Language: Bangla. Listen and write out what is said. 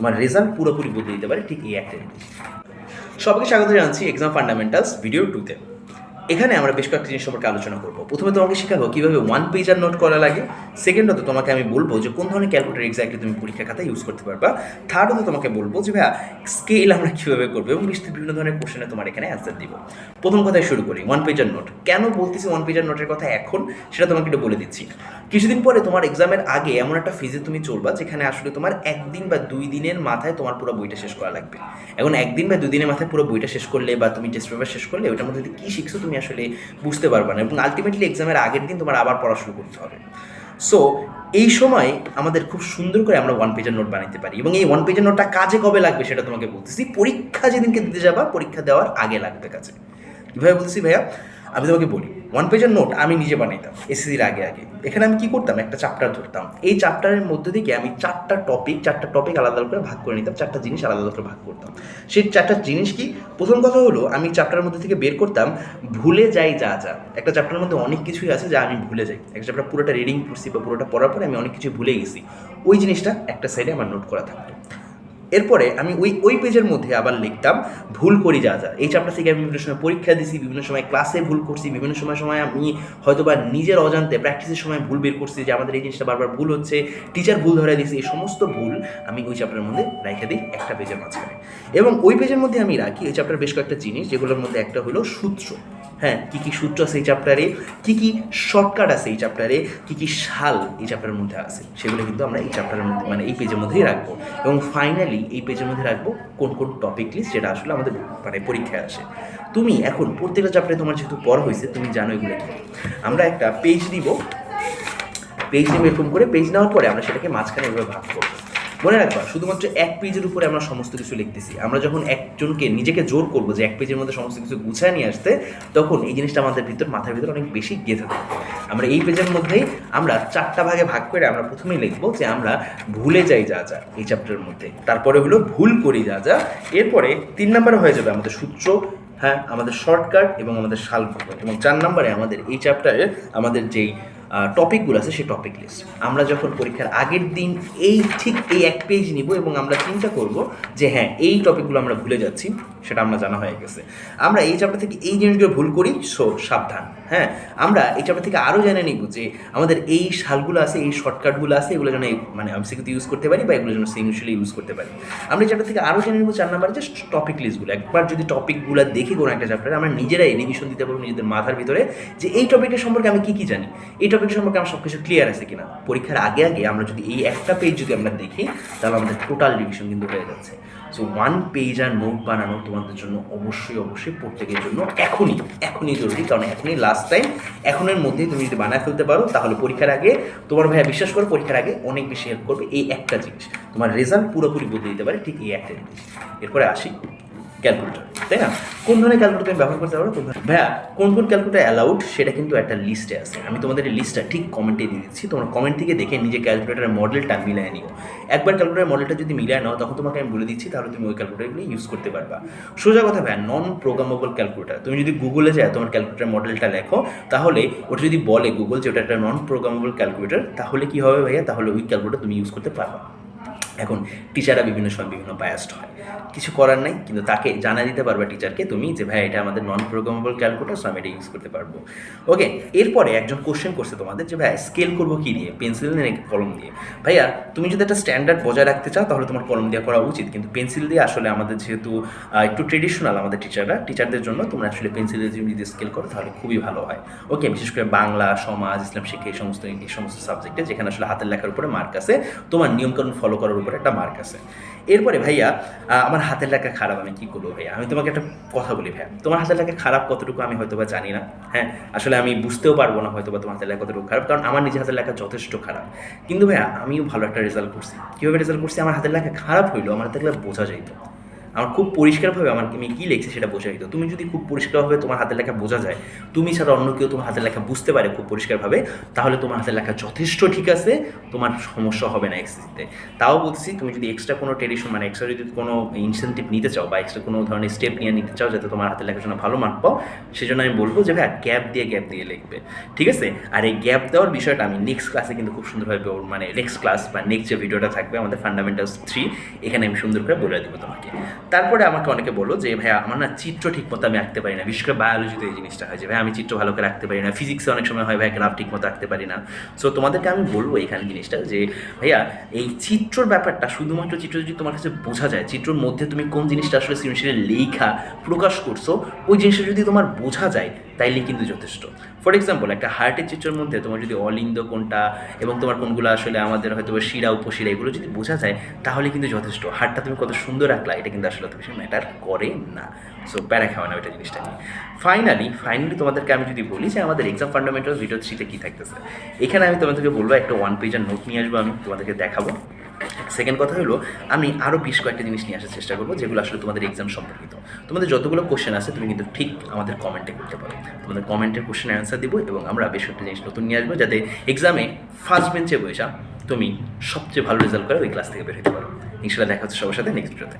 তোমার রেজাল্ট পুরোপুরি বদলে দিতে পারে ঠিক এই একটা জিনিস। সবাইকে স্বাগত জানাচ্ছি এক্সাম ফান্ডামেন্টালস ভিডিও 2-তে। এখানে আমরা বেশ কয়েকটা জিনিস সম্পর্কে আলোচনা করবো। প্রথমে তোমাকে শেখাবো কীভাবে ওয়ান পেজার নোট করা লাগে। সেকেন্ডত তোমাকে আমি বলবো যে কোন ধরনের ক্যালকুলেটর এক্স্যাক্টলি তুমি পরীক্ষা খাতায় ইউজ করতে পারবা। থার্ডত তোমাকে বলবো যে ভাইয়া স্কেল আমরা কীভাবে করবো এবং বিভিন্ন ধরনের কোশ্চেনে তোমার এখানে অ্যান্সার দিব। প্রথম কথায় শুরু করি, ওয়ান পেজার নোট কেন বলতেছি, ওয়ান পেজার নোটের কথা এখন সেটা তোমাকে একটু বলে দিচ্ছি। কিছুদিন পরে তোমার এক্সামের আগে এমন একটা ফেজে তুমি চলবা যেখানে আসলে তোমার একদিন বা 2 দিনের মাথায় তোমার পুরো বইটা শেষ করা লাগবে। এখন একদিন বা 2 দিনের মাথায় পুরো বইটা শেষ করলে বা তুমি টেস্ট পেপার শেষ করলে ওইটার মধ্যে কী শিখছো তুমি আসলে বুঝতে পারবা না এবং আলটিমেটলি এক্সামের আগের দিন তোমার আবার পড়াশুনো করতে হবে। সো এই সময় আমাদের খুব সুন্দর করে আমরা ওয়ান পেজের নোট বানাতে পারি এবং এই ওয়ান পেজের নোটটা কাজে কবে লাগবে সেটা তোমাকে বলতেছি। পরীক্ষা যেদিনকে দিতে যাবা পরীক্ষা দেওয়ার আগে লাগবে কাজে। কীভাবে বলতেছি ভাইয়া, আমি তোমাকে বলি, ওয়ান পেজের নোট আমি নিজে বানাইতাম এসএসসির আগে। এখানে আমি কী করতাম, একটা চ্যাপ্টার ধরতাম, এই চ্যাপ্টারের মধ্যে থেকে আমি চারটা টপিক আলাদা আলাদা করে ভাগ করে নিতাম, চারটা জিনিস আলাদা আলাদা করে ভাগ করতাম। সেই চারটা জিনিস কি, প্রথম কথা হলো আমি চ্যাপ্টারের মধ্যে থেকে বের করতাম ভুলে যাই যা যা। একটা চ্যাপ্টারের মধ্যে অনেক কিছুই আছে যা আমি ভুলে যাই, একটা চ্যাপ্টার পুরোটা রিডিং করছি বা পুরোটা পড়ার পরে আমি অনেক কিছু ভুলে গেছি, ওই জিনিসটা একটা সাইডে আমার নোট করা থাকতো। এরপরে আমি ওই পেজের মধ্যে আবার লিখতাম ভুল করি যা যা। এই চ্যাপ্টার থেকে আমি বিভিন্ন সময় পরীক্ষা দিছি, বিভিন্ন সময় ক্লাসে ভুল করছি, বিভিন্ন সময় আমি হয়তো বা নিজের অজান্তে প্র্যাকটিসের সময় ভুল বের করছি যে আমাদের এই জিনিসটা বারবার ভুল হচ্ছে, টিচার ভুল ধরে দিয়েছে, এই সমস্ত ভুল আমি ওই চ্যাপ্টারের মধ্যে রেখে দিই একটা পেজের মাঝখানে। এবং ওই পেজের মধ্যে আমি রাখি ওই চ্যাপ্টার বেশ কয়েকটা জিনিস, যেগুলোর মধ্যে একটা হলো সূত্র। হ্যাঁ, কী কী সূত্র আছে এই চ্যাপ্টারে, কী কী শর্টকাট আছে এই চ্যাপ্টারে, কী কী সাল এই চ্যাপ্টারের মধ্যে আছে, সেগুলো কিন্তু আমরা এই চ্যাপ্টারের মধ্যে মানে এই পেজের মধ্যেই রাখবো। এবং ফাইনালি এই পেজের মধ্যে রাখবো কোন কোন টপিক লিস্ট যেটা আসলে আমাদের মানে পরীক্ষায় আসে। তুমি এখন প্রত্যেকটা চ্যাপ্টারে তোমার যেহেতু পড়া হয়েছে তুমি জানো এগুলো কি। আমরা একটা পেজ নিব এরকম করে, পেজ নেওয়ার পরে আমরা সেটাকে মাঝখানে এভাবে ভাগ করবো। মনে রাখবা শুধুমাত্র এক পেজের উপরে আমরা সমস্ত কিছু লিখতেছি। আমরা যখন একজনকে নিজেকে জোর করবো যে এক পেজের মধ্যে সমস্ত কিছু গুছায় নিয়ে আসতে, তখন এই জিনিসটা আমাদের মাথার ভিতর অনেক বেশি গেঁথে থাকবে। আমরা এই পেজের মধ্যেই আমরা 4টা ভাগে ভাগ করে আমরা প্রথমেই লিখবো যে আমরা ভুলে যাই যা যা এই চ্যাপ্টারের মধ্যে, তারপরে হলো ভুল করি যা যা, এরপরে 3 নম্বরে হয়ে যাবে আমাদের সূত্র, হ্যাঁ আমাদের শর্টকাট এবং আমাদের সালগুলো, এবং 4 নম্বরে আমাদের এই চ্যাপ্টারে আমাদের যেই টপিকগুলো আছে সেই টপিক লিস্ট। আমরা যখন পরীক্ষার আগের দিন ঠিক এই এক পেজ নিব এবং আমরা চিন্তা করব যে হ্যাঁ এই টপিকগুলো আমরা ভুলে যাচ্ছি, সেটা আমরা জানা হয়ে গেছে। আমরা এই চ্যাপ্টার থেকে এই জিনিসগুলো ভুল করি, সো সাবধান। হ্যাঁ, আমরা এই চ্যাপ্টার থেকে আরও জেনে নিব যে আমাদের এই সালগুলো আছে, এই শর্টকাটগুলো আছে, এগুলো যেন মানে এমসিকিউতে ইউজ করতে পারি বা এগুলো যেন সিংশুয়ালি ইউজ করতে পারি। আমরা এই চ্যাপ্টার থেকে আরও জেনে নিব 4 নম্বরে যে টপিক লিস্টগুলো। একবার যদি টপিকগুলো দেখি কোনো একটা চ্যাপ্টারে, আমরা নিজেরাই রিভিশন দিতে পারবো নিজেদের মাথার ভিতরে যে এই টপিকের সম্পর্কে আমি কী কী জানি, এই টপিক সম্পর্কে আমার সব কিছু ক্লিয়ার আছে কিনা। পরীক্ষার আগে আমরা যদি এই একটা পেজ যদি আমরা দেখি তাহলে আমাদের টোটাল রিভিশন কিন্তু হয়ে যাচ্ছে। সো ওয়ান পেজ আর নোট বানানো তোমাদের জন্য অবশ্যই প্রত্যেকের জন্য এখনই জরুরি, কারণ এখনই লাস্ট টাইম। এখনের মধ্যেই তুমি যদি বানায় ফেলতে পারো তাহলে পরীক্ষার আগে তোমার ভাইয়া বিশ্বাস করো পরীক্ষার আগে অনেক বেশি হেল্প করবে এই একটা জিনিস। তোমার রেজাল্ট পুরোপুরি বদলে দিতে পারে ঠিক এই একটা জিনিস। এরপরে আসি ক্যালকুলেটর, তাই না? কোন ধরনের ক্যালকুলেটর তুমি ব্যবহার করতে পারো, ভাইয়া কোন ক্যালকুলেটর অ্যালাউড সেটা কিন্তু একটা লিস্টে আছে। আমি তোমাদের এই লিস্টটা ঠিক কমেন্টে দিয়ে দিচ্ছি, তোমরা কমেন্ট থেকে দেখে নিজে ক্যালকুলেটরের মডেলটা মিলিয়ে নিও। একবার ক্যালকুলেটরের মডেলটা যদি মিলিয়ে নাও তখন তোমাকে আমি বলে দিচ্ছি, তাহলে তুমি ওই ক্যালকুলেটরগুলো ইউজ করতে পারবা। সোজা কথা ভাইয়া, নন প্রোগ্রামেবল ক্যালকুলেটর। তুমি যদি গুগলে যায় তোমার ক্যালকুলেটরের মডেলটা লেখো, তাহলে ওটা যদি বলে গুগল যে ওটা একটা নন প্রোগ্রামেবল ক্যালকুলেটর, তাহলে কী হবে ভাইয়া, তাহলে ওই ক্যালকুলেটর তুমি ইউজ করতে পারবা। এখন টিচাররা বিভিন্ন সময় বিভিন্ন বায়াসড হয়, কিছু করার নাই, কিন্তু তাকে জানা দিতে পারবে টিচারকে তুমি যে ভাই এটা আমাদের নন প্রোগ্রামেবল ক্যালকুলেটর, সো আমি এটা ইউজ করতে পারবো। ওকে, এরপরে একজন কোশ্চেন করছে তোমাদের যে ভাই স্কেল করবো কী দিয়ে, পেন্সিল দিয়ে নাকি কলম দিয়ে। ভাইয়া তুমি যদি একটা স্ট্যান্ডার্ড বজায় রাখতে চাও তাহলে তোমার কলম দিয়ে করা উচিত, কিন্তু পেন্সিল দিয়ে আসলে আমাদের যেহেতু একটু ট্রেডিশনাল আমাদের টিচারদের জন্য তোমরা আসলে পেন্সিল দিয়ে যদি স্কেল করো তাহলে খুবই ভালো হয়। ওকে, বিশেষ করে বাংলা, সমাজ, ইসলাম শিক্ষা এই সমস্ত সাবজেক্টে যেখানে আসলে হাতের লেখার উপরে মার্ক আছে, তোমার নিয়মকানুন ফলো করার উপরে একটা মার্ক আছে। এরপরে ভাইয়া আমার হাতের লেখা খারাপ, আমি কী করবো ভাইয়া? আমি তোমাকে একটা কথা বলি ভাইয়া, তোমার হাতের লেখা খারাপ কতটুকু আমি হয়তো বা জানি না। হ্যাঁ, আসলে আমি বুঝতেও পারবো না হয়তো বা তোমার হাতের লেখা কতটুকু খারাপ, কারণ আমার নিজের হাতের লেখা যথেষ্ট খারাপ। কিন্তু ভাইয়া আমিও ভালো একটা রেজাল্ট করছি। কীভাবে রেজাল্ট করছি? আমার হাতের লেখা খারাপ হইলো, আমার হাতের লেখা বোঝা যাইতো। আমার খুব পরিষ্কারভাবে আমি কী লিখছি সেটা বোঝা যেত। তুমি যদি খুব পরিষ্কারভাবে তোমার হাতের লেখা বোঝা যায়, তুমি ছাড়া অন্য কেউ তোমার হাতের লেখা বুঝতে পারে খুব পরিষ্কারভাবে, তাহলে তোমার হাতের লেখা যথেষ্ট ঠিক আছে, তোমার সমস্যা হবে না এক্সএসসিতে। তাও বলছি, তুমি যদি এক্সট্রা কোনো ট্রেডিশন মানে এক্সট্রা যদি কোনো ইনসেন্টিভ নিতে চাও বা এক্সট্রা কোনো ধরনের স্টেপ নিয়ে নিতে চাও যাতে তোমার হাতের লেখার জন্য ভালো মার্ক পাও, সেজন্য আমি বলবো যে ভাই গ্যাপ দিয়ে লিখবে, ঠিক আছে? আর এই গ্যাপ দেওয়ার বিষয়টা আমি নেক্সট ক্লাসে কিন্তু খুব সুন্দরভাবে মানে নেক্সট ক্লাস বা নেক্সট যে ভিডিওটা থাকবে আমাদের ফান্ডামেন্টালস 3, এখানে আমি সুন্দর করে বলে দেবো তোমাকে। তারপরে আমাকে অনেকে বলো যে ভাইয়া আমার না চিত্র ঠিক মতো আমি আঁকতে পারি না, বিশেষ করে বায়োলজিতে এই জিনিসটা হয় যে ভাই আমি চিত্র ভালো করে আঁকতে পারি না, ফিজিক্সে অনেক সময় হয় ভাই গ্রাফ ঠিক মতো আঁকতে পারি না। সো তোমাদেরকে আমি বলবো এখানে জিনিসটা যে ভাইয়া এই চিত্রর ব্যাপারটা শুধুমাত্র চিত্র যদি তোমার কাছে বোঝা যায়, চিত্রর মধ্যে তুমি কোন জিনিসটা আসলে সৃজনশীলের লেখা প্রকাশ করছো ওই জিনিসটা যদি তোমার বোঝা যায় তাইলে কিন্তু যথেষ্ট। ফর এক্সাম্পল, একটা হার্টের চিত্রের মধ্যে তোমার যদি অলিন্দ কোনটা এবং তোমার কোনগুলো আসলে আমাদের হয়তো শিরা উপশিরা এগুলো যদি বোঝা যায় তাহলে কিন্তু যথেষ্ট। হার্টটা তুমি কত সুন্দর রাখলা এটা কিন্তু আসলে অত বেশি ম্যাটার করে না। সো প্যারা খাওয়া না ওইটা জিনিসটা নিয়ে। ফাইনালি তোমাদেরকে আমি যদি বলি যে আমাদের এক্সাম ফান্ডামেন্টাল ভিডিও 3-তে কী থাকতেছে, এখানে আমি তোমাদেরকে বলবো একটা 1 পেজের নোট নিয়ে আসবো, আমি তোমাদেরকে দেখাবো। সেকেন্ড কথা হলো আমি আরও বেশ কয়েকটা জিনিস নিয়ে আসার চেষ্টা করবো যেগুলো আসলে তোমাদের এক্সাম সম্পর্কিত। তোমাদের যতগুলো কোশ্চেন আছে তুমি কিন্তু ঠিক আমাদের কমেন্টে করতে পারো, তোমাদের কমেন্টের কোশ্চেনের অ্যান্সার দিব এবং আমরা বেশ কয়েকটা জিনিস নতুন নিয়ে আসবো যাতে এক্সামে ফার্স্ট বেঞ্চে বসে তুমি সবচেয়ে ভালো রেজাল্ট করে ওই ক্লাস থেকে বের হতে পারো। ইনশাল্লাহ দেখা হচ্ছে সবার সাথে নেক্সট ভিডিওতে।